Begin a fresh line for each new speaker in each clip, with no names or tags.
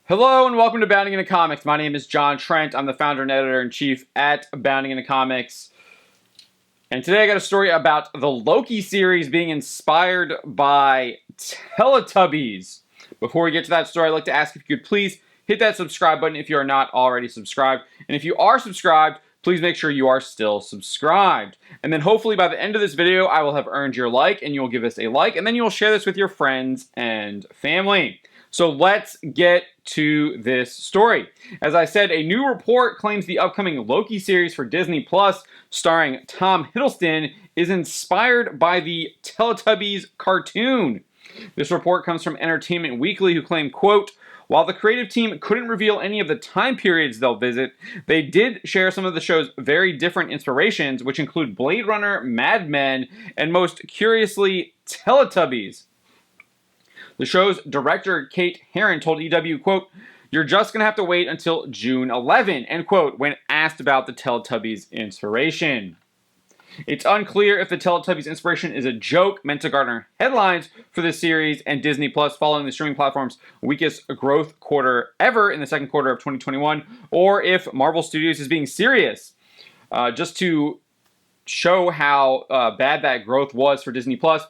Hello and welcome to Bounding into Comics. My name is John Trent. I'm the founder and editor-in-chief at Bounding into Comics. And today I got a story about the Loki series being inspired by Teletubbies. Before we get to that story, I'd like to ask if you could please hit that subscribe button if you are not already subscribed. And if you are subscribed, please make sure you are still subscribed. And then hopefully by the end of this video, I will have earned your like and you will give us a like. And then you will share this with your friends and family. So let's get to this story. As I said, a new report claims the upcoming Loki series for Disney Plus, starring Tom Hiddleston, is inspired by the Teletubbies cartoon. This report comes from Entertainment Weekly, who claim, quote, "While the creative team couldn't reveal any of the time periods they'll visit, they did share some of the show's very different inspirations, which include Blade Runner, Mad Men, and most curiously, Teletubbies." The show's director, Kate Herron, told EW, quote, "You're just going to have to wait until June 11, end quote, when asked about the Teletubbies inspiration. It's unclear if the Teletubbies inspiration is a joke meant to garner headlines for this series and Disney Plus following the streaming platform's weakest growth quarter ever in the second quarter of 2021, or if Marvel Studios is being serious. Just to show how bad that growth was for Disney Plus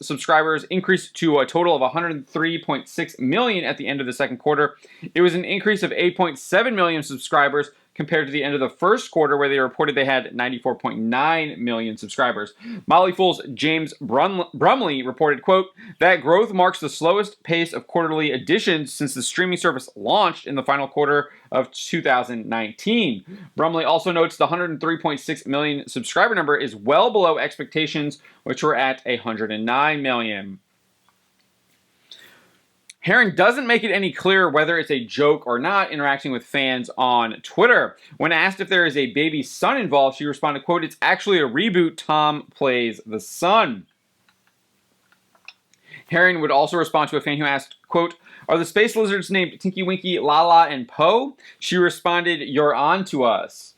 subscribers increased to a total of 103.6 million at the end of the second quarter. It was an increase of 8.7 million subscribers compared to the end of the first quarter, where they reported they had 94.9 million subscribers. Motley Fool's James Brumley reported, quote, "That growth marks the slowest pace of quarterly additions since the streaming service launched in the final quarter of 2019. Brumley also notes the 103.6 million subscriber number is well below expectations, which were at 109 million. Herron doesn't make it any clearer whether it's a joke or not, interacting with fans on Twitter. When asked if there is a baby son involved, she responded, quote, "It's actually a reboot. Tom plays the son." Herron would also respond to a fan who asked, quote, "Are the space lizards named Tinky Winky, Lala, and Poe?" She responded, "You're on to us."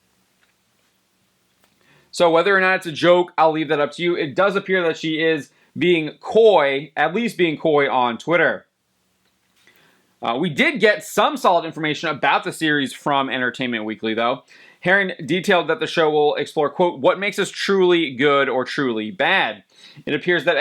So whether or not it's a joke, I'll leave that up to you. It does appear that she is being coy, at least being coy on Twitter. We did get some solid information about the series from Entertainment Weekly, though. Herron detailed that the show will explore, quote, "what makes us truly good or truly bad." It appears that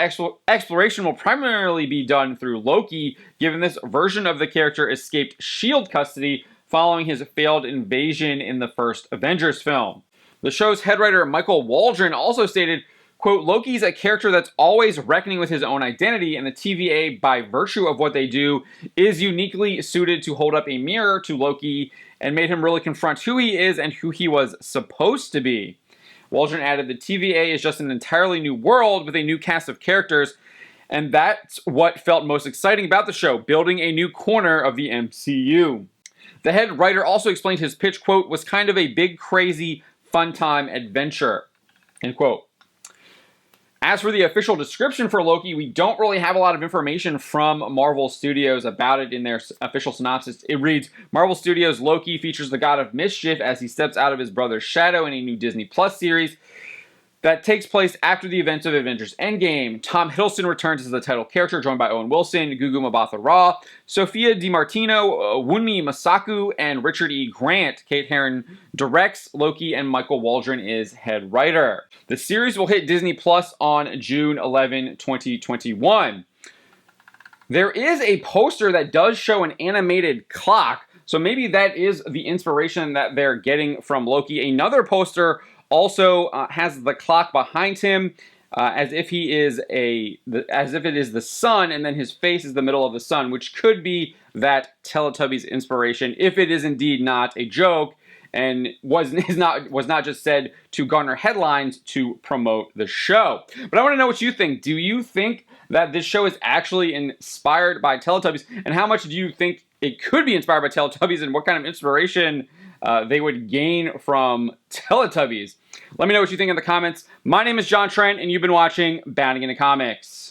exploration will primarily be done through Loki, given this version of the character escaped S.H.I.E.L.D. custody following his failed invasion in the first Avengers film. The show's head writer, Michael Waldron, also stated, quote, "Loki's a character that's always reckoning with his own identity, and the TVA, by virtue of what they do, is uniquely suited to hold up a mirror to Loki and made him really confront who he is and who he was supposed to be." Waldron added, "The TVA is just an entirely new world with a new cast of characters, and that's what felt most exciting about the show, building a new corner of the MCU." The head writer also explained his pitch, quote, "was kind of a big, crazy, fun time adventure," end quote. As for the official description for Loki, we don't really have a lot of information from Marvel Studios about it in their official synopsis. It reads, "Marvel Studios' Loki features the god of mischief as he steps out of his brother's shadow in a new Disney Plus series that takes place after the events of Avengers Endgame. Tom Hiddleston returns as the title character, joined by Owen Wilson, Gugu Mbatha-Raw, Sophia DiMartino, Wunmi Masaku, and Richard E. Grant. Kate Herron directs Loki, and Michael Waldron is head writer. The series will hit Disney Plus on June 11, 2021. There is a poster that does show an animated clock, so maybe that is the inspiration that they're getting from Loki. Another poster also has the clock behind him, as if it is the sun, and then his face is the middle of the sun, which could be that Teletubbies inspiration, if it is indeed not a joke and was not just said to garner headlines to promote the show. But I want to know what you think. Do you think that this show is actually inspired by Teletubbies, and how much do you think it could be inspired by Teletubbies, and what kind of inspiration they would gain from Teletubbies? Let me know what you think in the comments. My name is John Trent, and you've been watching Bounding into Comics.